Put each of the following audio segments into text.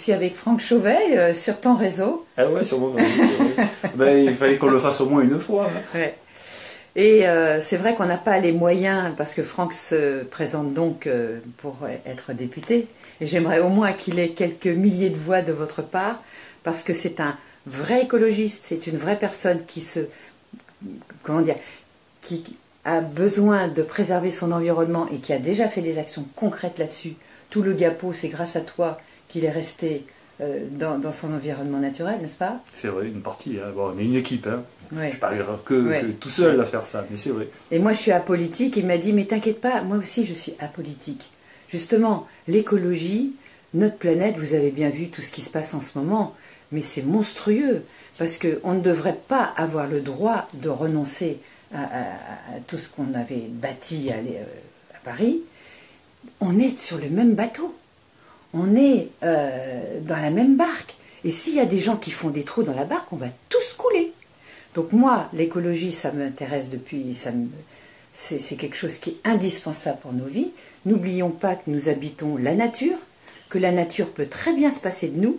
suis avec Franck Chauvet sur ton réseau. Ah ouais, sur mon réseau. Ben, il fallait qu'on le fasse au moins une fois. Hein. Ouais. Et c'est vrai qu'on n'a pas les moyens, parce que Franck se présente donc pour être député. Et j'aimerais au moins qu'il ait quelques milliers de voix de votre part, parce que c'est un vrai écologiste, c'est une vraie personne qui qui a besoin de préserver son environnement et qui a déjà fait des actions concrètes là-dessus. Tout le Gapo, c'est grâce à toi qu'il est resté dans son environnement naturel, n'est-ce pas? C'est vrai, une partie. Hein. Bon, on est une équipe. Hein. Ouais. Je ne suis pas que tout seul à faire ça, mais c'est vrai. Et moi, je suis apolitique. Il m'a dit, mais t'inquiète pas, moi aussi, je suis apolitique. Justement, l'écologie, notre planète, vous avez bien vu tout ce qui se passe en ce moment, mais c'est monstrueux, parce qu'on ne devrait pas avoir le droit de renoncer à tout ce qu'on avait bâti à Paris. On est sur le même bateau. On est dans la même barque. Et s'il y a des gens qui font des trous dans la barque, on va tous couler. Donc moi, l'écologie, ça m'intéresse depuis... C'est quelque chose qui est indispensable pour nos vies. N'oublions pas que nous habitons la nature, que la nature peut très bien se passer de nous,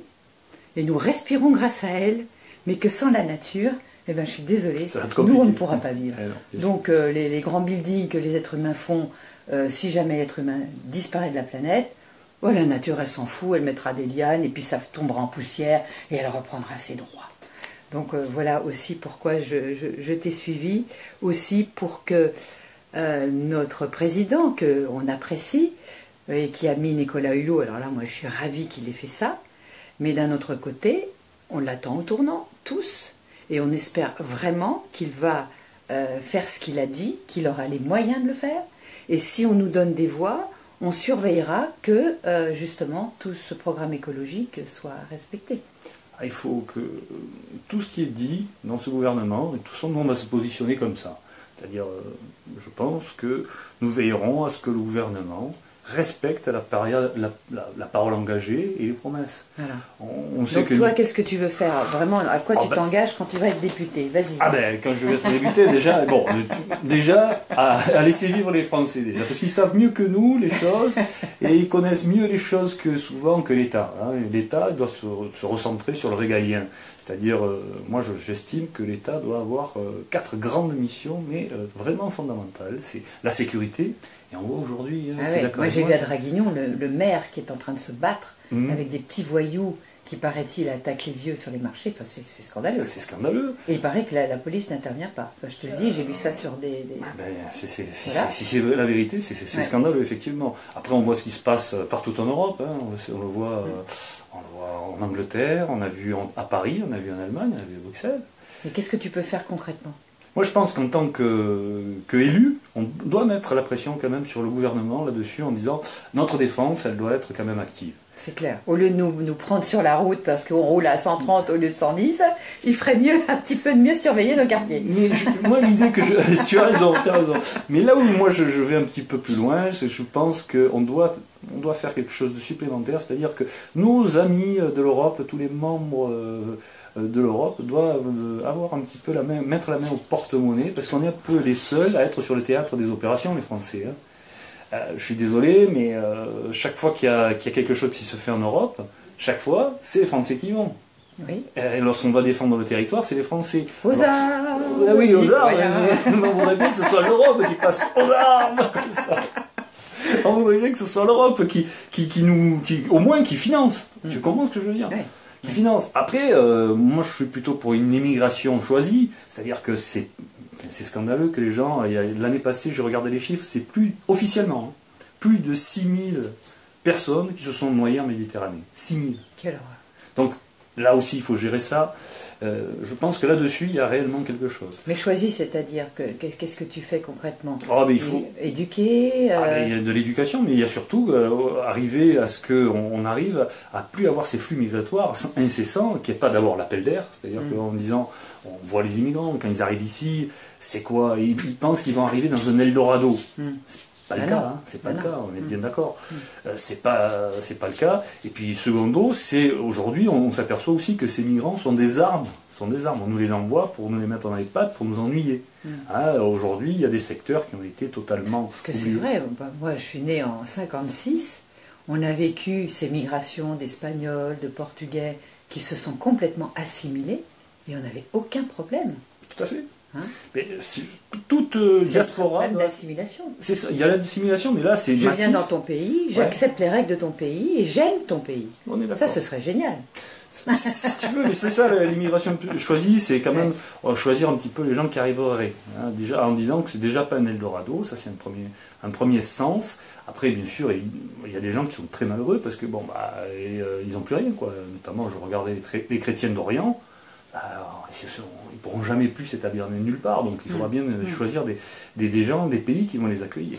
et nous respirons grâce à elle, mais que sans la nature, eh ben, je suis désolée, nous, on ne pourra pas vivre. Donc les grands buildings que les êtres humains font, si jamais l'être humain disparaît de la planète, oh, la nature, elle s'en fout, elle mettra des lianes, et puis ça tombera en poussière, et elle reprendra ses droits. Donc voilà aussi pourquoi je t'ai suivi, aussi pour que notre président, qu'on apprécie, et qui a mis Nicolas Hulot, alors là, moi, je suis ravie qu'il ait fait ça, mais d'un autre côté, on l'attend au tournant, tous, et on espère vraiment qu'il va faire ce qu'il a dit, qu'il aura les moyens de le faire, et si on nous donne des voix, on surveillera que, justement, tout ce programme écologique soit respecté. Il faut que tout ce qui est dit dans ce gouvernement, et tout le monde va se positionner comme ça. C'est-à-dire, je pense que nous veillerons à ce que le gouvernement respecte la parole engagée et les promesses. Voilà. Donc toi, qu'est-ce que tu veux faire? Vraiment, à quoi tu t'engages quand tu vas être député? Vas-y. Ah ben, quand je vais être député, déjà à laisser vivre les Français, déjà, parce qu'ils savent mieux que nous les choses, et ils connaissent mieux les choses souvent que l'État. Hein. L'État doit se recentrer sur le régalien. C'est-à-dire, moi j'estime que l'État doit avoir 4 grandes missions, mais vraiment fondamentales. C'est la sécurité, et on voit aujourd'hui... Moi j'ai vu à Draguignan le maire qui est en train de se battre avec des petits voyous qui, paraît-il, attaquent les vieux sur les marchés. Enfin, c'est scandaleux. C'est scandaleux. Et il paraît que la police n'intervient pas. Enfin, je te le dis, j'ai lu ça sur des... Si c'est la vérité, c'est scandaleux, effectivement. Après, on voit ce qui se passe partout en Europe. Hein. On le voit en Angleterre, on a vu à Paris, on a vu en Allemagne, on a vu à Bruxelles. Et qu'est-ce que tu peux faire concrètement? Moi, je pense qu'en tant qu'élu, on doit mettre la pression quand même sur le gouvernement là-dessus en disant notre défense, elle doit être quand même active. C'est clair. Au lieu de nous prendre sur la route parce qu'on roule à 130 au lieu de 110, il ferait mieux, un petit peu de mieux surveiller nos quartiers. Mais moi, l'idée que tu as raison. Mais là où moi je vais un petit peu plus loin, c'est que je pense qu'on doit faire quelque chose de supplémentaire, c'est-à-dire que nos amis de l'Europe, tous les membres de l'Europe doivent avoir un petit peu mettre la main au porte-monnaie, parce qu'on est un peu les seuls à être sur le théâtre des opérations, les Français. Hein. Je suis désolé, mais chaque fois qu'il y a quelque chose qui se fait en Europe, chaque fois, c'est les Français qui vont. Oui. Et lorsqu'on va défendre le territoire, c'est les Français. Aux armes. Oui, aux armes. On voudrait bien que ce soit l'Europe qui passe aux armes, comme ça. On voudrait bien que ce soit l'Europe qui au moins qui finance. Tu comprends ce que je veux dire? Qui finance. Après, moi je suis plutôt pour une immigration choisie, c'est-à-dire que c'est scandaleux que les gens, l'année passée, j'ai regardé les chiffres, c'est officiellement, plus de 6000 personnes qui se sont noyées en Méditerranée. 6000. Quelle horreur. Donc, là aussi, il faut gérer ça. Je pense que là-dessus, il y a réellement quelque chose. Mais choisis, c'est-à-dire, qu'est-ce que tu fais concrètement? Il faut éduquer il y a de l'éducation, mais il y a surtout arriver à ce qu'on arrive à plus avoir ces flux migratoires incessants, qu'il n'y ait pas d'abord l'appel d'air, c'est-à-dire qu'en disant, on voit les immigrants, quand ils arrivent ici, c'est quoi? Ils pensent qu'ils vont arriver dans un Eldorado. C'est pas le cas, hein. C'est pas le cas, on est bien d'accord. C'est pas le cas. Et puis secondo, aujourd'hui, on s'aperçoit aussi que ces migrants sont des armes. On nous les envoie pour nous les mettre dans les pattes, pour nous ennuyer. Aujourd'hui, il y a des secteurs qui ont été totalement Parce que c'est vrai, moi je suis née en 56, on a vécu ces migrations d'Espagnols, de Portugais, qui se sont complètement assimilés, et on n'avait aucun problème. Tout à fait. Hein? Mais toute diaspora... C'est un problème d'assimilation. C'est ça, il y a l'assimilation, mais là c'est Je massif. viens dans ton pays, j'accepte les règles de ton pays, et j'aime ton pays. On est d'accord. Ça, ce serait génial. Si tu veux, mais c'est ça l'immigration choisie, c'est quand même choisir un petit peu les gens qui arriveraient. Hein, déjà, en disant que c'est déjà pas un Eldorado, ça c'est un premier sens. Après, bien sûr, il y a des gens qui sont très malheureux parce que bon, ils n'ont plus rien, quoi. Notamment, je regardais les chrétiens d'Orient. Ils ne pourront jamais plus s'établir nulle part, donc il faudra bien choisir des gens, des pays qui vont les accueillir.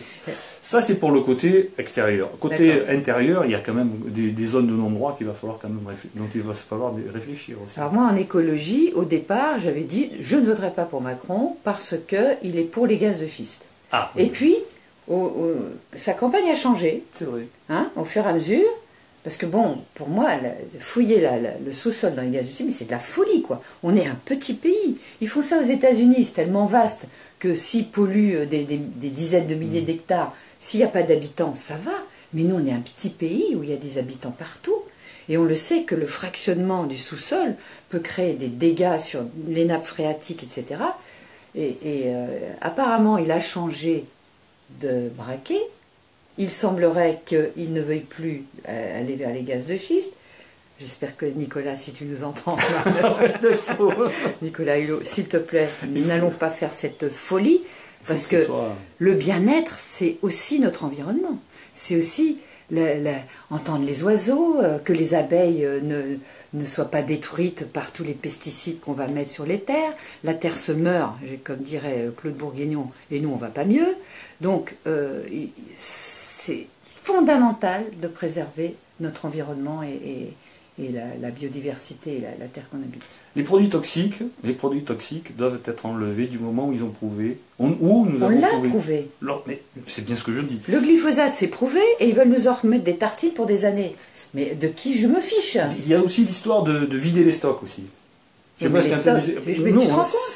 Ça, c'est pour le côté extérieur. Côté intérieur, il y a quand même des zones de non-droit qu'il va falloir quand même dont il va falloir réfléchir aussi. Alors moi, en écologie, au départ, j'avais dit je ne voterai pas pour Macron parce qu'il est pour les gaz de schiste. Ah, oui. Et puis, sa campagne a changé. C'est vrai. Hein, au fur et à mesure. Parce que bon, pour moi, fouiller le sous-sol dans les gaz de schiste, mais c'est de la folie, quoi. On est un petit pays. Ils font ça aux États-Unis, c'est tellement vaste que s'ils polluent des dizaines de milliers d'hectares, s'il n'y a pas d'habitants, ça va. Mais nous, on est un petit pays où il y a des habitants partout. Et on le sait que le fractionnement du sous-sol peut créer des dégâts sur les nappes phréatiques, etc. Apparemment, il a changé de braquet. Il semblerait qu'il ne veuille plus aller vers les gaz de schiste. J'espère que Nicolas, si tu nous entends, Nicolas Hulot, s'il te plaît, n'allons pas faire cette folie, parce que le bien-être, c'est aussi notre environnement. C'est aussi entendre les oiseaux, que les abeilles ne soient pas détruites par tous les pesticides qu'on va mettre sur les terres. La terre se meurt, comme dirait Claude Bourguignon, et nous, on va pas mieux. Donc, c'est fondamental de préserver notre environnement et la biodiversité et la terre qu'on habite. Les produits toxiques doivent être enlevés du moment où ils ont prouvé. On l'a prouvé. Mais c'est bien ce que je dis. Le glyphosate, c'est prouvé, et ils veulent nous en remettre des tartines pour des années. Mais de qui je me fiche? Il y a aussi l'histoire de vider les stocks aussi. Non,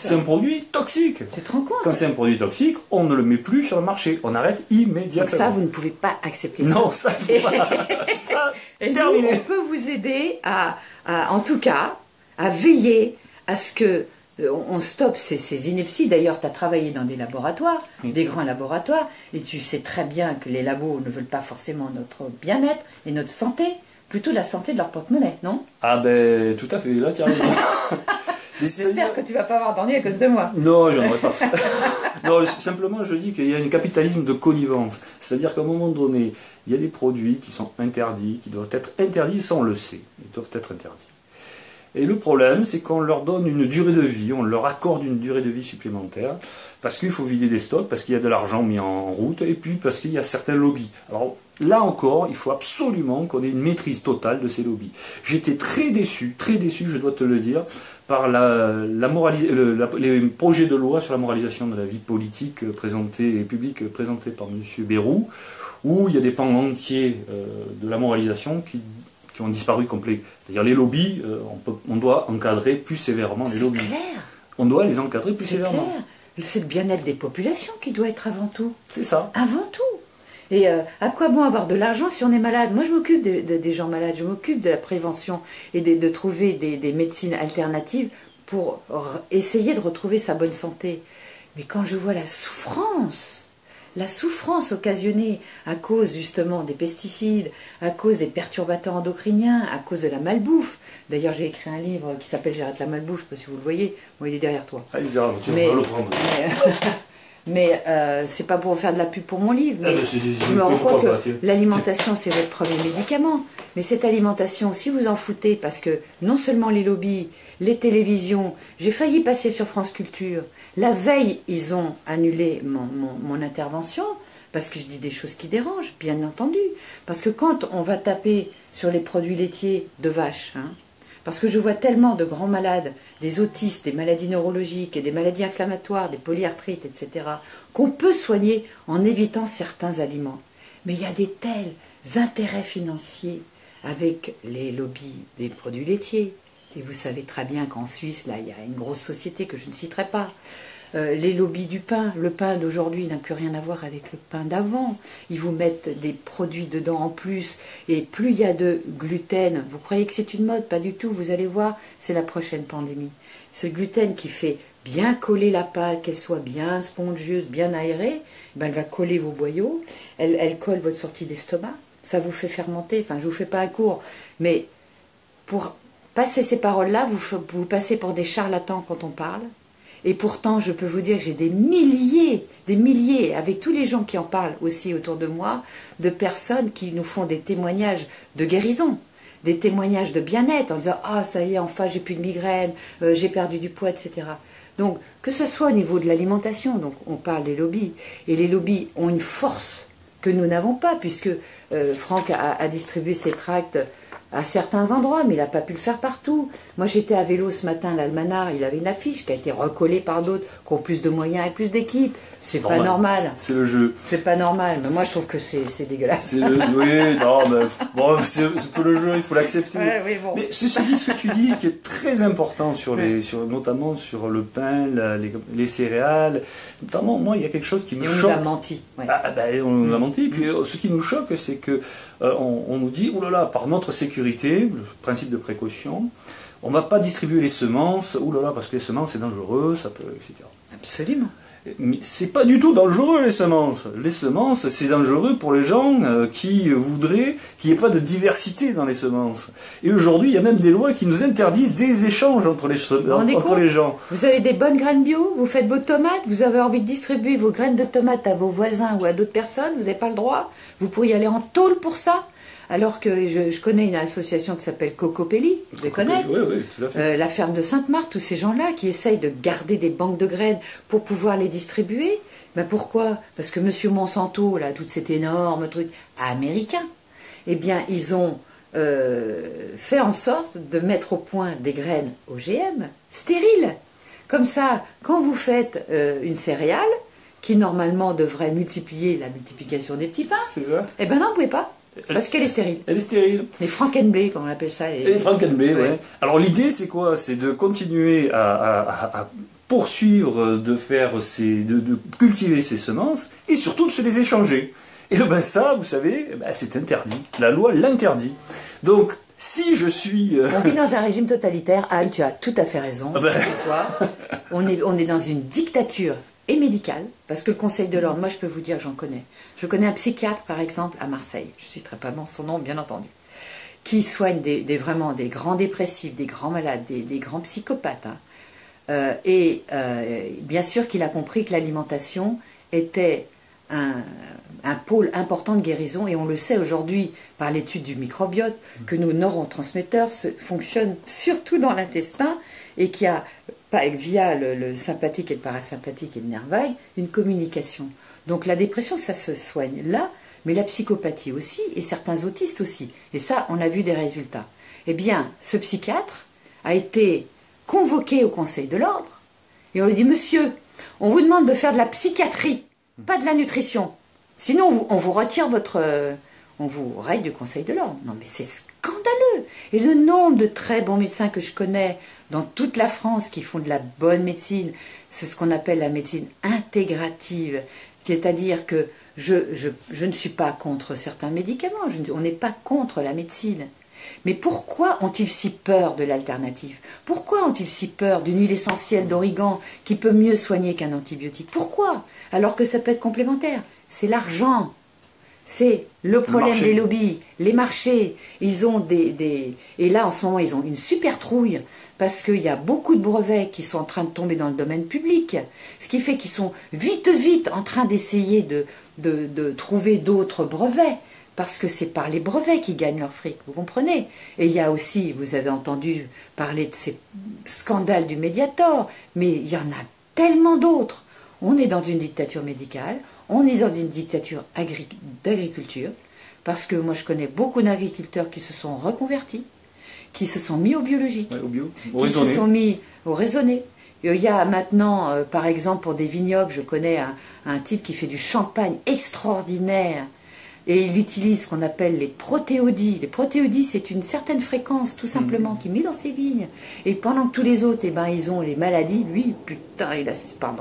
c'est un produit toxique. Tu te rends compte? Quand c'est un produit toxique, on ne le met plus sur le marché. On arrête immédiatement. Donc ça, vous ne pouvez pas accepter ça. Non, ça, ça terminé. Nous, on peut vous aider en tout cas, à veiller à ce que on stoppe ces inepties. D'ailleurs, tu as travaillé dans des laboratoires, des grands laboratoires, et tu sais très bien que les labos ne veulent pas forcément notre bien-être et notre santé, plutôt la santé de leur porte-monnaie, non? Ah ben, tout à fait, là tu as raison. J'espère que tu ne vas pas avoir d'ennui à cause de moi. Non, j'en aurais pas. Non, simplement je dis qu'il y a un capitalisme de connivence. C'est-à-dire qu'à un moment donné, il y a des produits qui sont interdits, qui doivent être interdits, ça on le sait, ils doivent être interdits. Et le problème, c'est qu'on leur donne une durée de vie, on leur accorde une durée de vie supplémentaire, parce qu'il faut vider des stocks, parce qu'il y a de l'argent mis en route, et puis parce qu'il y a certains lobbies. Alors là encore, il faut absolument qu'on ait une maîtrise totale de ces lobbies. J'étais très déçu, je dois te le dire, par les projets de loi sur la moralisation de la vie politique publique présentés par M. Bayrou, où il y a des pans entiers de la moralisation qui ont disparu complet. C'est-à-dire les lobbies, on doit encadrer plus sévèrement les lobbies. C'est clair. On doit les encadrer plus sévèrement. Clair. C'est le bien-être des populations qui doit être avant tout. C'est ça. Avant tout. Et à quoi bon avoir de l'argent si on est malade? Moi, je m'occupe des gens malades, je m'occupe de la prévention et de trouver des médecines alternatives pour essayer de retrouver sa bonne santé. Mais quand je vois la souffrance occasionnée à cause justement des pesticides, à cause des perturbateurs endocriniens, à cause de la malbouffe. D'ailleurs, j'ai écrit un livre qui s'appelle J'arrête la malbouffe, je ne sais pas si vous le voyez, bon, il est derrière toi. Ah, il est derrière, tu vas le prendre. Mais c'est pas pour faire de la pub pour mon livre, mais je me rends compte que l'alimentation c'est votre premier médicament. Mais cette alimentation, si vous en foutez, parce que non seulement les lobbies, les télévisions, j'ai failli passer sur France Culture. La veille, ils ont annulé mon intervention, parce que je dis des choses qui dérangent, bien entendu. Parce que quand on va taper sur les produits laitiers de vache, parce que je vois tellement de grands malades, des autistes, des maladies neurologiques, des maladies inflammatoires, des polyarthrites, etc., qu'on peut soigner en évitant certains aliments. Mais il y a des tels intérêts financiers avec les lobbies des produits laitiers. Et vous savez très bien qu'en Suisse, là, il y a une grosse société que je ne citerai pas, les lobbies du pain. Le pain d'aujourd'hui n'a plus rien à voir avec le pain d'avant. Ils vous mettent des produits dedans en plus. Et plus il y a de gluten, vous croyez que c'est une mode? Pas du tout. Vous allez voir, c'est la prochaine pandémie. Ce gluten qui fait bien coller la pâte, qu'elle soit bien spongieuse, bien aérée, ben elle va coller vos boyaux, elle colle votre sortie d'estomac, ça vous fait fermenter. Enfin, je ne vous fais pas un cours, mais pour passer ces paroles-là, vous passez pour des charlatans quand on parle. Et pourtant, je peux vous dire que j'ai des milliers, avec tous les gens qui en parlent aussi autour de moi, de personnes qui nous font des témoignages de guérison, des témoignages de bien-être, en disant « Ah, ça y est, enfin, j'ai plus de migraine, j'ai perdu du poids, etc. » Donc, que ce soit au niveau de l'alimentation, donc on parle des lobbies, et les lobbies ont une force que nous n'avons pas, puisque Franck a distribué ses tracts à certains endroits, mais il n'a pas pu le faire partout. Moi, j'étais à vélo ce matin, l'Almanar, il avait une affiche qui a été recollée par d'autres, qui ont plus de moyens et plus d'équipes. C'est pas normal. C'est le jeu. C'est pas normal, mais moi, je trouve que c'est dégueulasse. Oui, non, mais bon, c'est un peu le jeu, il faut l'accepter. Ouais, oui, bon. Mais ceci dit, ce que tu dis, qui est très important, notamment sur le pain, les céréales, notamment, moi, il y a quelque chose qui me choque. On nous a menti. Ouais. On nous a menti, et puis ce qui nous choque, c'est que on nous dit, oulala, par notre sécurité, le principe de précaution, on ne va pas distribuer les semences, oulala, parce que les semences c'est dangereux, ça peut, etc. Absolument. Mais c'est pas du tout dangereux les semences. Les semences, c'est dangereux pour les gens qui voudraient qu'il n'y ait pas de diversité dans les semences. Et aujourd'hui, il y a même des lois qui nous interdisent des échanges entre les gens. Vous avez des bonnes graines bio, vous faites vos tomates, vous avez envie de distribuer vos graines de tomates à vos voisins ou à d'autres personnes, vous n'avez pas le droit. Vous pourriez aller en tôle pour ça. Alors que je connais une association qui s'appelle Cocopelli, je les connais. Oui, tout à fait. La ferme de Sainte-Marthe, tous ces gens-là qui essayent de garder des banques de graines pour pouvoir les distribuer. Ben pourquoi? Parce que Monsieur Monsanto, là, tout cet énorme truc américain, eh bien, ils ont fait en sorte de mettre au point des graines OGM stériles. Comme ça, quand vous faites une céréale, qui normalement devrait multiplier la multiplication des petits pains, c'est ça. Eh ben non, vous pouvez pas. Parce qu'elle est stérile. Elle est stérile. Les frankenblé, comme on appelle ça. Les frankenblé, ouais. Alors l'idée, c'est quoi? C'est de continuer à poursuivre, de cultiver ces semences et surtout de se les échanger. Et ben ça, vous savez, c'est interdit. La loi l'interdit. Donc, si je suis... On vit dans un régime totalitaire. Anne, tu as tout à fait raison. On est dans une dictature et médicale, parce que le Conseil de l'Ordre, moi je peux vous dire, j'en connais. Je connais un psychiatre, par exemple, à Marseille, je ne citerai pas son nom, bien entendu, qui soigne vraiment des grands dépressifs, des grands malades, des grands psychopathes. Hein. Bien sûr qu'il a compris que l'alimentation était un pôle important de guérison, et on le sait aujourd'hui par l'étude du microbiote, que nos neurotransmetteurs fonctionnent surtout dans l'intestin, et qu'il y a via le sympathique et le parasympathique et le nerf vague, une communication. Donc la dépression, ça se soigne là, mais la psychopathie aussi, et certains autistes aussi. Et ça, on a vu des résultats. Eh bien, ce psychiatre a été convoqué au Conseil de l'Ordre, et on lui dit, monsieur, on vous demande de faire de la psychiatrie, pas de la nutrition. Sinon, on vous retire on vous raye du Conseil de l'Ordre. Non mais c'est scandaleux. Et le nombre de très bons médecins que je connais dans toute la France qui font de la bonne médecine, c'est ce qu'on appelle la médecine intégrative. C'est-à-dire que je ne suis pas contre certains médicaments, on n'est pas contre la médecine. Mais pourquoi ont-ils si peur de l'alternative? Pourquoi ont-ils si peur d'une huile essentielle d'origan qui peut mieux soigner qu'un antibiotique? Pourquoi? Alors que ça peut être complémentaire. C'est l'argent. C'est le problème des lobbies, les marchés. Ils ont et là en ce moment ils ont une super trouille parce qu'il y a beaucoup de brevets qui sont en train de tomber dans le domaine public, ce qui fait qu'ils sont vite en train d'essayer de trouver d'autres brevets, parce que c'est par les brevets qu'ils gagnent leur fric, vous comprenez? Et il y a aussi, vous avez entendu parler de ces scandales du Mediator, mais il y en a tellement d'autres. On est dans une dictature médicale, on est dans une dictature d'agriculture, parce que moi je connais beaucoup d'agriculteurs qui se sont reconvertis, qui se sont mis au biologique, qui se sont mis au raisonné. Il y a maintenant, par exemple, pour des vignobles, je connais un type qui fait du champagne extraordinaire, Et il utilise ce qu'on appelle les protéodies. Les protéodies, c'est une certaine fréquence, tout simplement, qu'il met dans ses vignes. Et pendant que tous les autres, eh ben, ils ont les maladies, lui, putain, il a ses vignes.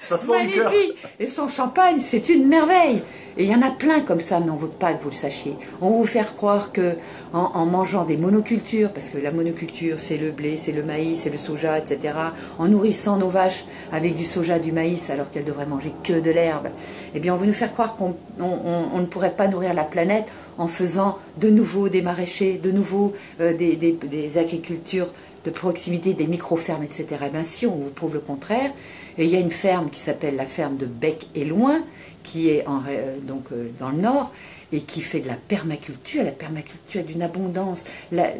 Ça sent le cœur. Et son champagne, c'est une merveille. Et il y en a plein comme ça, mais on ne veut pas que vous le sachiez. On va vous faire croire que en mangeant des monocultures, parce que la monoculture, c'est le blé, c'est le maïs, c'est le soja, etc., en nourrissant nos vaches avec du soja, du maïs, alors qu'elles devraient manger que de l'herbe, eh bien, on veut nous faire croire qu'on ne pourrait pas nourrir la planète en faisant de nouveau des maraîchers, de nouveau des agricultures de proximité, des micro-fermes, etc. Eh bien, si, on vous prouve le contraire. Et il y a une ferme qui s'appelle la ferme de Bec et Loin, qui est dans le nord, et qui fait de la permaculture. La permaculture a d'une abondance. Pas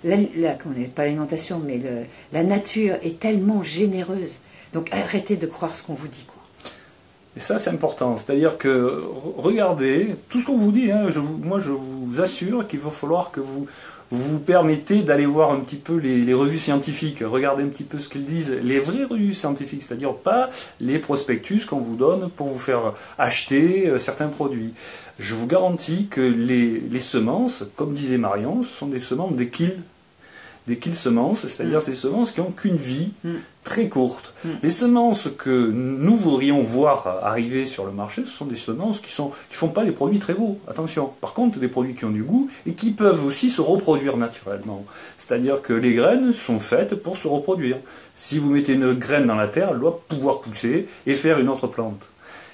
l'alimentation, mais la nature est tellement généreuse. Donc arrêtez de croire ce qu'on vous dit, quoi. Et ça, c'est important. C'est-à-dire que, regardez, tout ce qu'on vous dit, hein, moi je vous assure qu'il va falloir que vous permettez d'aller voir un petit peu les revues scientifiques, regardez un petit peu ce qu'ils disent, les vraies revues scientifiques, c'est-à-dire pas les prospectus qu'on vous donne pour vous faire acheter certains produits. Je vous garantis que les semences, comme disait Marion, ce sont des semences des semences, c'est-à-dire ces semences qui n'ont qu'une vie très courte. Les semences que nous voudrions voir arriver sur le marché, ce sont des semences qui font pas des produits très beaux, attention. Par contre, des produits qui ont du goût et qui peuvent aussi se reproduire naturellement. C'est-à-dire que les graines sont faites pour se reproduire. Si vous mettez une graine dans la terre, elle doit pouvoir pousser et faire une autre plante.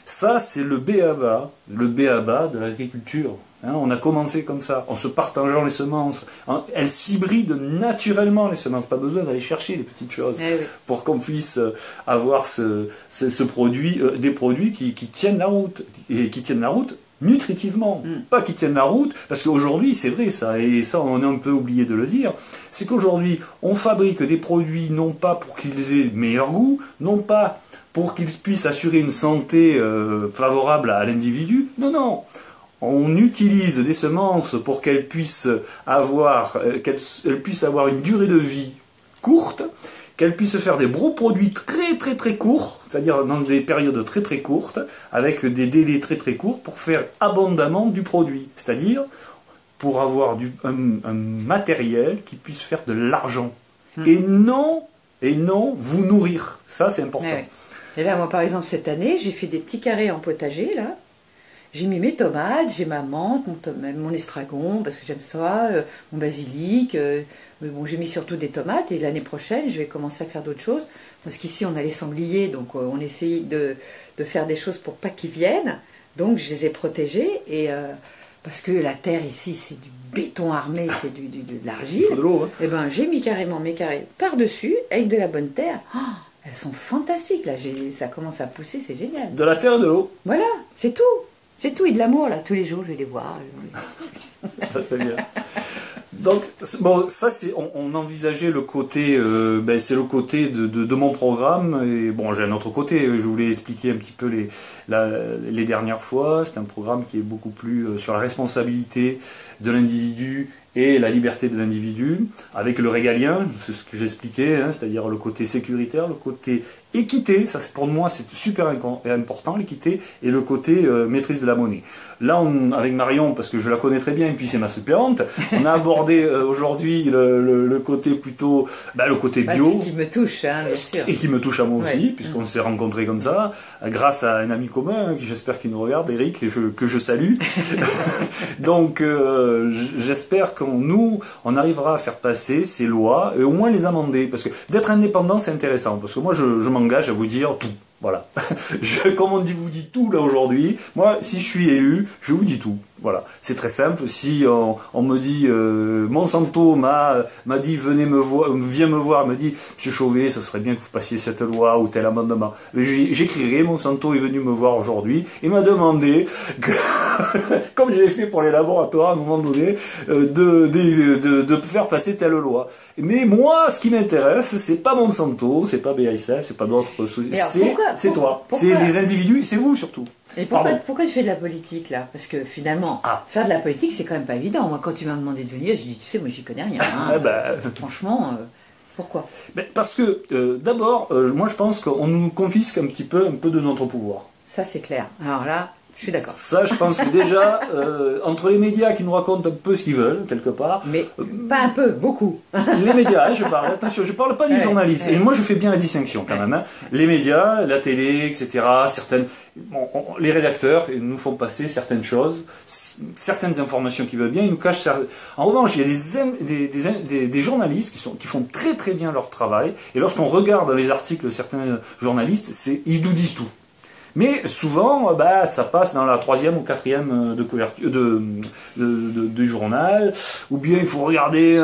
Ça, c'est le b.a.-ba de l'agriculture. Hein, on a commencé comme ça, en se partageant les semences. Elles s'hybrident naturellement, les semences. Pas besoin d'aller chercher les petites choses pour qu'on puisse avoir ce produit, des produits qui tiennent la route. Et qui tiennent la route nutritivement. Pas qui tiennent la route, parce qu'aujourd'hui, c'est vrai ça, et ça on a un peu oublié de le dire, c'est qu'aujourd'hui, on fabrique des produits non pas pour qu'ils aient meilleur goût, non pas pour qu'ils puissent assurer une santé favorable à l'individu. Non. On utilise des semences pour qu'elles puissent avoir une durée de vie courte, qu'elles puissent faire des gros produits très très très courts, c'est-à-dire dans des périodes très très courtes, avec des délais très très courts pour faire abondamment du produit. C'est-à-dire pour avoir un matériel qui puisse faire de l'argent. Et non vous nourrir. Ça, c'est important. Et là, moi, par exemple, cette année, j'ai fait des petits carrés en potager, là. J'ai mis mes tomates, j'ai ma menthe, mon estragon, parce que j'aime ça, mon basilic. Mais bon, j'ai mis surtout des tomates, et l'année prochaine, je vais commencer à faire d'autres choses. Parce qu'ici, on a les sangliers, donc on essaye de faire des choses pour pas qu'ils viennent. Donc, je les ai protégés, et parce que la terre ici, c'est du béton armé, c'est de l'argile. Il faut de l'eau, hein. Et ben, j'ai mis carrément mes carrés par-dessus, avec de la bonne terre. Oh, elles sont fantastiques, là. Ça commence à pousser, c'est génial. De la terre et de l'eau. Voilà, c'est tout. C'est tout, et de l'amour, là. Tous les jours, je vais les voir. Ça, c'est bien. Donc, bon, ça, on envisageait le côté, c'est le côté de mon programme. Et bon, j'ai un autre côté. Je voulais expliquer un petit peu les dernières fois. C'est un programme qui est beaucoup plus sur la responsabilité de l'individu et la liberté de l'individu, avec le régalien, c'est ce que j'expliquais, hein, c'est-à-dire le côté sécuritaire, le côté équité, ça pour moi c'est super important, l'équité, et le côté maîtrise de la monnaie. Là, avec Marion, parce que je la connais très bien, et puis c'est ma suppléante, on a abordé aujourd'hui le côté plutôt, le côté bio. Ce qui me touche, hein, bien sûr. Et qui me touche à moi aussi, puisqu'on s'est rencontrés comme ça, grâce à un ami commun, hein, qui j'espère qu'il nous regarde, Eric, que je salue. Donc, j'espère on arrivera à faire passer ces lois, et au moins les amender, parce que d'être indépendant, c'est intéressant, parce que moi, je m'engage à vous dire tout. Voilà. Comme on vous dit tout là aujourd'hui, moi, si je suis élu, je vous dis tout. Voilà. C'est très simple. Si on me dit, Monsanto m'a dit, viens me voir, me dit, Monsieur Chauvet, ça serait bien que vous passiez cette loi ou tel amendement. J'écrirai, Monsanto est venu me voir aujourd'hui et m'a demandé, comme je l'ai fait pour les laboratoires à un moment donné, de faire passer telle loi. Mais moi, ce qui m'intéresse, c'est pas Monsanto, c'est pas BASF, c'est pas d'autres sociétés. C'est toi. C'est les individus, c'est vous surtout. Et pourquoi tu fais de la politique là? Parce que finalement, faire de la politique, c'est quand même pas évident. Moi, quand tu m'as demandé de venir, j'ai dit, tu sais, moi j'y connais rien. Hein. Franchement, pourquoi? Parce que d'abord, moi je pense qu'on nous confisque un peu de notre pouvoir. Ça c'est clair. Alors là, Je suis d'accord. Ça, je pense que déjà, entre les médias qui nous racontent un peu ce qu'ils veulent, quelque part... Mais pas un peu, beaucoup. Les médias, je parle, attention, je parle pas des journalistes. Et moi, je fais bien la distinction quand même. Hein. Les médias, la télé, etc., les rédacteurs ils nous font passer certaines choses, certaines informations qui veulent bien, ils nous cachent... En revanche, il y a des journalistes qui font très très bien leur travail. Et lorsqu'on regarde les articles de certains journalistes, ils nous disent tout. Mais souvent, ça passe dans la 3e ou 4e de couverture du journal, ou bien il faut regarder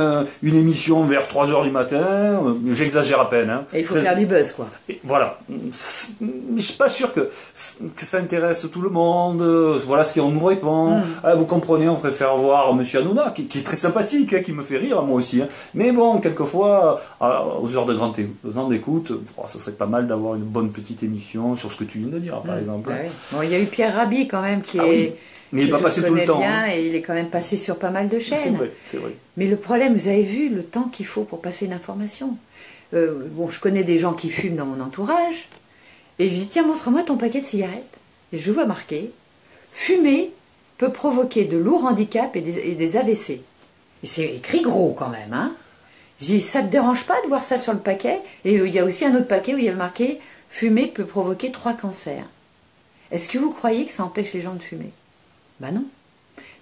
une émission vers 3 heures du matin, j'exagère à peine. Hein. Et il faut faire du buzz, quoi. Et voilà. Mais je suis pas sûr que ça intéresse tout le monde, voilà ce qu'on nous répond. Vous comprenez, on préfère voir Monsieur Hanouna, qui est très sympathique, hein, qui me fait rire, moi aussi. Hein. Mais bon, quelquefois, aux heures de grande écoute, ça serait pas mal d'avoir une bonne petite émission sur ce que tu viens de dire. Par exemple. Ah oui. Bon, il y a eu Pierre Rabhi quand même qui est. Mais il n'est pas passé tout le temps. Bien, et il est quand même passé sur pas mal de chaînes. C'est vrai. Mais le problème, vous avez vu le temps qu'il faut pour passer une information. Bon, je connais des gens qui fument dans mon entourage, et je dis tiens, montre-moi ton paquet de cigarettes. Et je vois marqué fumer peut provoquer de lourds handicaps et des AVC. Et c'est écrit gros quand même, hein. Je dis ça te dérange pas de voir ça sur le paquet? Et il y a aussi un autre paquet où il y a marqué fumer peut provoquer 3 cancers. Est-ce que vous croyez que ça empêche les gens de fumer? Ben non.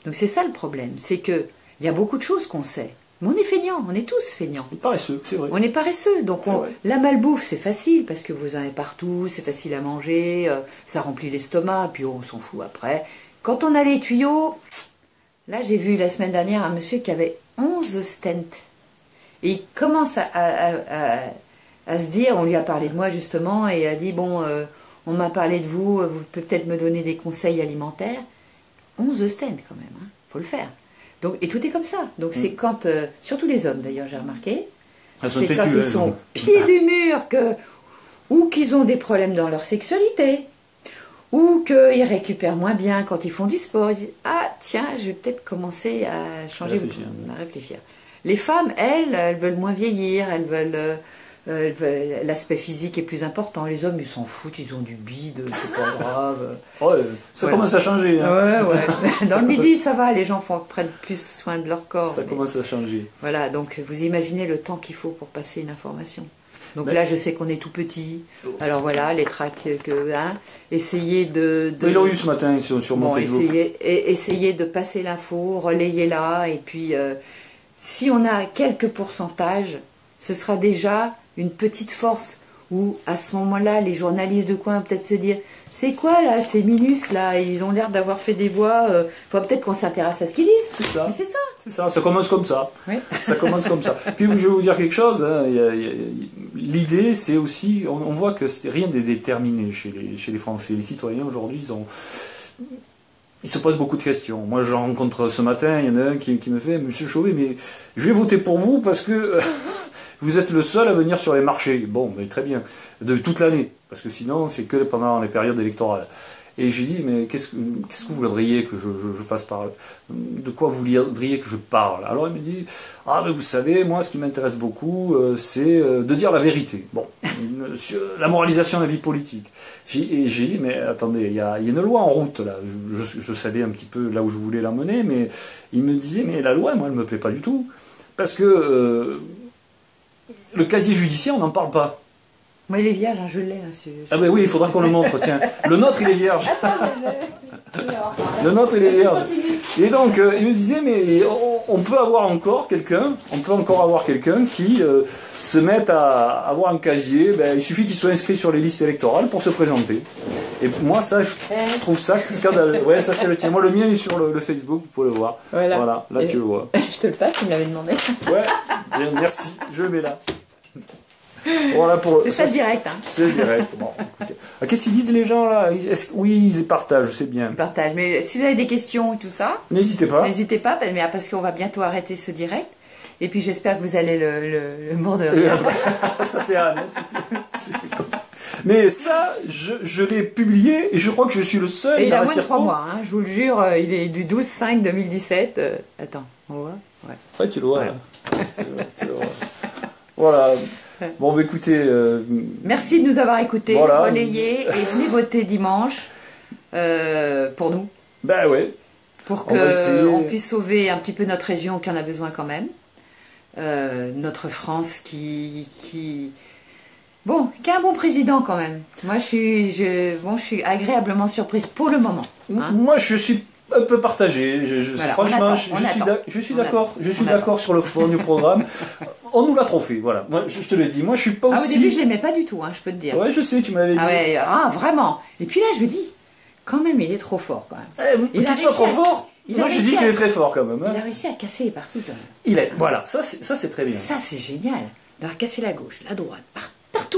Donc c'est ça le problème, c'est que il y a beaucoup de choses qu'on sait, mais on est feignants, on est tous feignants. On est paresseux, c'est vrai. On est paresseux, donc la malbouffe c'est facile parce que vous en avez partout, c'est facile à manger, ça remplit l'estomac, puis on s'en fout après. Quand on a les tuyaux, là j'ai vu la semaine dernière un monsieur qui avait 11 stents, et il commence à se dire, on lui a parlé de moi justement, et a dit bon, on m'a parlé de vous, vous pouvez peut-être me donner des conseils alimentaires. 11 stents quand même, hein, faut le faire. Donc, et tout est comme ça. Donc c'est quand, surtout les hommes d'ailleurs, j'ai remarqué, c'est quand ils sont pieds du mur, ou qu'ils ont des problèmes dans leur sexualité, ou qu'ils récupèrent moins bien quand ils font du sport. Ils disent ah tiens, je vais peut-être commencer à changer, à réfléchir. Les femmes, elles veulent moins vieillir, elles veulent l'aspect physique est plus important. Les hommes, ils s'en foutent, ils ont du bide, c'est pas grave. Ouais, ça commence à changer. Hein. Ouais. Dans le midi, ça va, les gens prennent plus soin de leur corps. Ça commence à changer. Voilà, donc vous imaginez le temps qu'il faut pour passer une information. Donc là, je sais qu'on est tout petit. Alors voilà, les tracts, essayez de... Ils l'ont eu ce matin sur mon Facebook. Essayez de passer l'info, relayez-la, et puis si on a quelques pourcentages, ce sera déjà une petite force où à ce moment-là les journalistes de coin vont peut-être se dire c'est quoi là ces minus là, ils ont l'air d'avoir fait des voix, faudra peut-être qu'on s'intéresse à ce qu'ils disent. C'est ça. Mais c'est ça. C'est ça, ça commence comme ça. Oui. Ça commence comme ça. Puis je vais vous dire quelque chose, hein, l'idée c'est aussi, on voit que rien n'est déterminé chez les Français. Les citoyens aujourd'hui, ils se posent beaucoup de questions. Moi, je rencontre ce matin, il y en a un qui me fait « Monsieur Chauvet, mais je vais voter pour vous parce que vous êtes le seul à venir sur les marchés. » Bon, mais très bien. De toute l'année. Parce que sinon, c'est que pendant les périodes électorales. Et j'ai dit « Mais qu'est-ce que vous voudriez que je fasse parler? De quoi vous voudriez que je parle ?» Alors il me dit « Ah, mais vous savez, moi, ce qui m'intéresse beaucoup, c'est de dire la vérité. » Bon, la moralisation de la vie politique. Et j'ai dit « Mais attendez, il y a une loi en route, là. » Je savais un petit peu là où je voulais la mener, mais il me disait « Mais la loi, moi, elle ne me plaît pas du tout. Parce que le casier judiciaire, on n'en parle pas. » Moi, il est vierge, hein, je l'ai. Hein, ah ben oui, il faudra qu'on le montre, tiens. Le nôtre, il est vierge. Le nôtre, il est vierge. Et donc, il me disait, mais on peut encore avoir quelqu'un qui se mette à avoir un casier. Ben, il suffit qu'il soit inscrit sur les listes électorales pour se présenter. Et moi, ça, je trouve ça scandaleux. Ouais, ça, c'est le tien. Moi, le mien, il est sur le Facebook, vous pouvez le voir. Voilà, là, tu le vois. Je te le passe, tu me l'avais demandé. Ouais, bien, merci, je le mets là. Voilà c'est ça direct. Hein. C'est direct. Bon, écoutez. Qu'est-ce qu'ils disent les gens là? Oui, ils partagent, c'est bien. Ils partagent. Mais si vous avez des questions et tout ça, n'hésitez pas. N'hésitez pas, parce qu'on va bientôt arrêter ce direct. Et puis j'espère que vous allez le mordre de rire. Ça c'est Anne. Mais ça, je l'ai publié et je crois que je suis le seul. Et il a moins de 3 mois, hein, je vous le jure. Il est du 12/5/2017. Attends, on voit. Ouais, tu le vois là. Tu le vois. Voilà. Bon, bah, écoutez... Merci de nous avoir écoutés, voilà. relayés, et venez voter dimanche. pour nous. Ben ouais. Pour On va essayer. qu'on puisse sauver un petit peu notre région qui en a besoin quand même. Notre France Bon, qui a un bon président quand même. Moi, je agréablement surprise pour le moment. Hein. Moi, je suis un peu partagé. Voilà, franchement, je suis d'accord sur le fond du programme. On nous l'a trop fait, voilà. Moi, je te le dis. Moi, je suis pas aussi. Au début, je l'aimais pas du tout, hein, je peux te dire. Ouais, je sais, tu m'avais dit. Ah ouais, vraiment. Et puis là, je me dis, quand même, il est trop fort, quand même. Qu'il soit trop fort. Moi, je dis qu'il est très fort, quand même. Hein. Il a réussi à casser les partis, quand même. Voilà, ça, c'est très bien. Ça, c'est génial. D'avoir cassé la gauche, la droite, partout.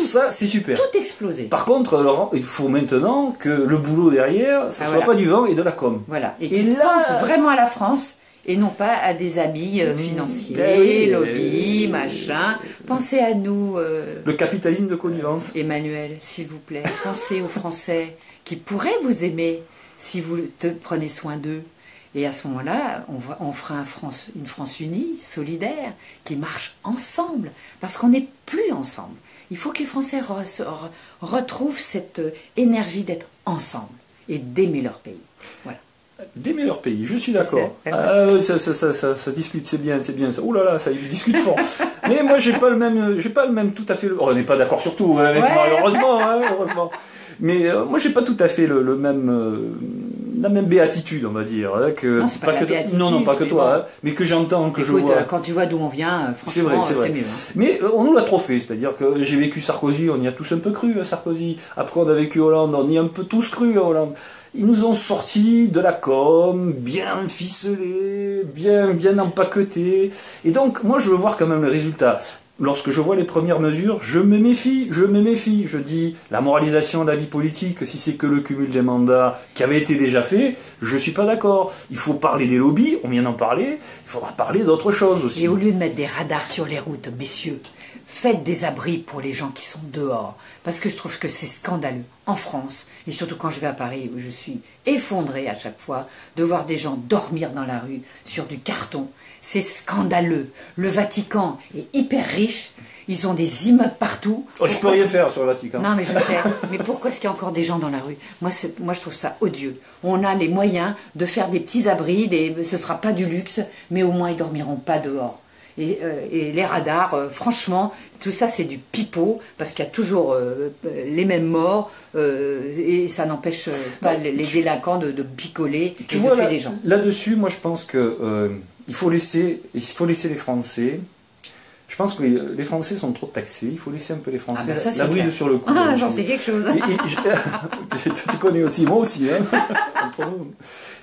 Ça, c'est super. Tout explosé. Par contre, Laurent, il faut maintenant que le boulot derrière, ça soit pas du vent et de la com. Voilà. Et qu'il pense vraiment à la France et non pas à des amis financiers, lobby, machin. Pensez à nous. Le capitalisme de connivence. Emmanuel, s'il vous plaît, pensez aux Français qui pourraient vous aimer si vous prenez soin d'eux. Et à ce moment-là, on fera une France unie, solidaire, qui marche ensemble, parce qu'on n'est plus ensemble. Il faut que les Français retrouvent cette énergie d'être ensemble et d'aimer leur pays. Voilà. D'aimer leur pays, je suis d'accord. Ça discute, c'est bien ça. Oh là là, ça discute fort. Mais moi, j'ai pas le même tout à fait. On n'est pas d'accord sur tout, avec Mario, heureusement. Mais moi, j'ai pas tout à fait le même. La même béatitude, on va dire. Hein, que, non, c'est pas que non, pas que toi, bon. Hein, mais que j'entends, que je vois. Quand tu vois d'où on vient, franchement, c'est mieux. Hein. Mais on nous l'a trop fait, c'est-à-dire que j'ai vécu Sarkozy, on y a tous un peu cru à Sarkozy. Après, on a vécu Hollande, on y a un peu tous cru à Hollande. Ils nous ont sorti de la com, bien ficelé, bien empaqueté. Et donc, moi, je veux voir quand même le résultat. Lorsque je vois les premières mesures, je me méfie. Je dis, la moralisation de la vie politique, si c'est que le cumul des mandats qui avait été déjà fait, je suis pas d'accord. Il faut parler des lobbies, on vient d'en parler, il faudra parler d'autres choses aussi. Et au lieu de mettre des radars sur les routes, messieurs, faites des abris pour les gens qui sont dehors. Parce que je trouve que c'est scandaleux, en France, et surtout quand je vais à Paris, où je suis effondrée à chaque fois, de voir des gens dormir dans la rue sur du carton. C'est scandaleux. Le Vatican est hyper riche, ils ont des immeubles partout. Oh, je peux rien faire sur le Vatican. Non, mais je sais. Mais pourquoi est-ce qu'il y a encore des gens dans la rue ? Moi, je trouve ça odieux. On a les moyens de faire des petits abris, ce ne sera pas du luxe, mais au moins ils ne dormiront pas dehors. Et les radars, franchement, tout ça c'est du pipeau, parce qu'il y a toujours les mêmes morts, et ça n'empêche pas les délinquants de picoler et de tuer des gens. Là-dessus, moi je pense que il faut laisser les Français. Je pense que les Français sont trop taxés. Il faut laisser un peu les Français la bride sur le coup. Ah, j'en sais quelque chose. Tu connais aussi, moi aussi. Hein.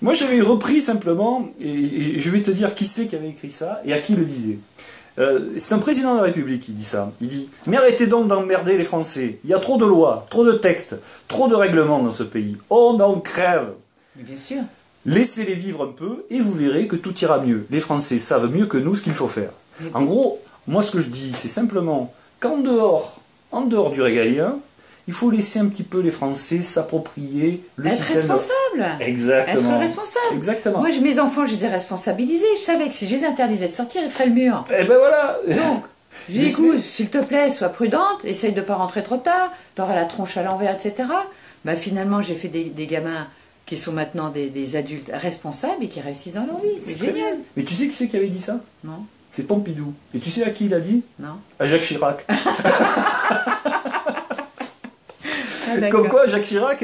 Moi, j'avais repris simplement, et je vais te dire qui c'est qui avait écrit ça et à qui le disait. C'est un président de la République qui dit ça. Il dit « Mais arrêtez donc d'emmerder les Français. Il y a trop de lois, trop de textes, trop de règlements dans ce pays. On en crève. » Bien sûr. Laissez-les vivre un peu et vous verrez que tout ira mieux. Les Français savent mieux que nous ce qu'il faut faire. En gros, moi ce que je dis, c'est simplement qu'en dehors du régalien, il faut laisser un petit peu les Français s'approprier le système. Être responsable. Exactement. Être responsable. Exactement. Moi, mes enfants, je les ai responsabilisés. Je savais que si je les interdisais de sortir, ils feraient le mur. Eh ben voilà. Donc, je dis, écoute, s'il te plaît, sois prudente, essaye de ne pas rentrer trop tard, t'auras la tronche à l'envers, etc. Bah, finalement, j'ai fait des gamins qui sont maintenant des adultes responsables et qui réussissent dans leur vie. C'est génial. Bien. Mais tu sais qui c'est qui avait dit ça ? Non. C'est Pompidou. Et tu sais à qui il a dit ? Non. À Jacques Chirac. Comme quoi, Jacques Chirac,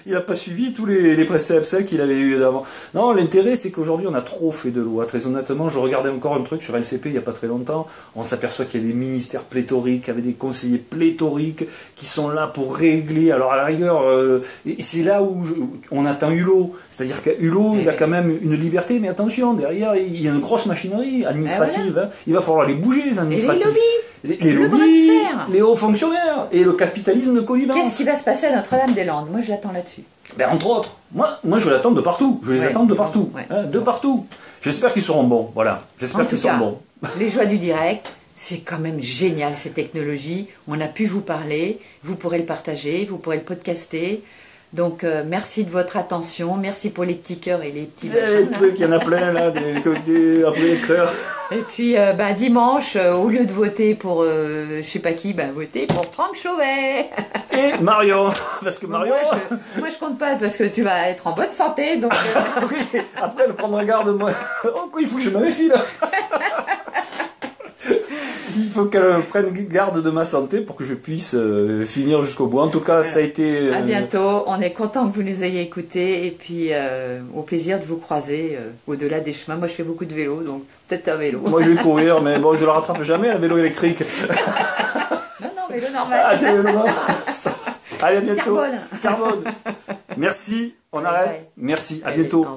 il n'a pas suivi tous les préceptes qu'il avait eu d'avant. Non, l'intérêt, c'est qu'aujourd'hui, on a trop fait de lois. Très honnêtement, je regardais encore un truc sur LCP il n'y a pas très longtemps. On s'aperçoit qu'il y a des ministères pléthoriques, avec des conseillers pléthoriques qui sont là pour régler. Alors, à la rigueur, et c'est là où on attend Hulot. C'est-à-dire qu'à Hulot, il a quand même une liberté, mais attention, derrière, il y a une grosse machinerie administrative. Voilà. Hein. Il va falloir les bouger, les administratifs. Les lobbies, les hauts fonctionnaires et le capitalisme de connivence. Qu'est-ce qui va se passer à Notre-Dame-des-Landes ? Moi, je l'attends là-dessus. Ben, entre autres, moi je l'attends de partout. Je les attends de partout. Ouais. Hein, de partout. J'espère qu'ils seront bons. Voilà. J'espère qu'ils seront bons. Les joies du direct, c'est quand même génial ces technologies. On a pu vous parler. Vous pourrez le partager. Vous pourrez le podcaster. Donc merci de votre attention, merci pour les petits cœurs et les petits Les trucs, il y en a plein là, après les cœurs. Et puis dimanche, au lieu de voter pour je sais pas qui, votez pour Franck Chauvet. Et Marion, parce que Marion... Moi je compte pas, parce que tu vas être en bonne santé, donc... Oui, après elle prendra garde de moi. Oh, il faut que je me méfie là. Il faut qu'elle prenne garde de ma santé pour que je puisse finir jusqu'au bout. En tout cas, ça a été... À bientôt. On est content que vous nous ayez écoutés. Et puis, au plaisir de vous croiser au-delà des chemins. Moi, je fais beaucoup de vélo, donc peut-être un vélo. Moi, je vais courir, mais bon, je la rattrape jamais, un vélo électrique. Non, vélo normal. Ah, vélo normal. Allez, à bientôt. Carbone. Merci. On arrête. Merci. À bientôt.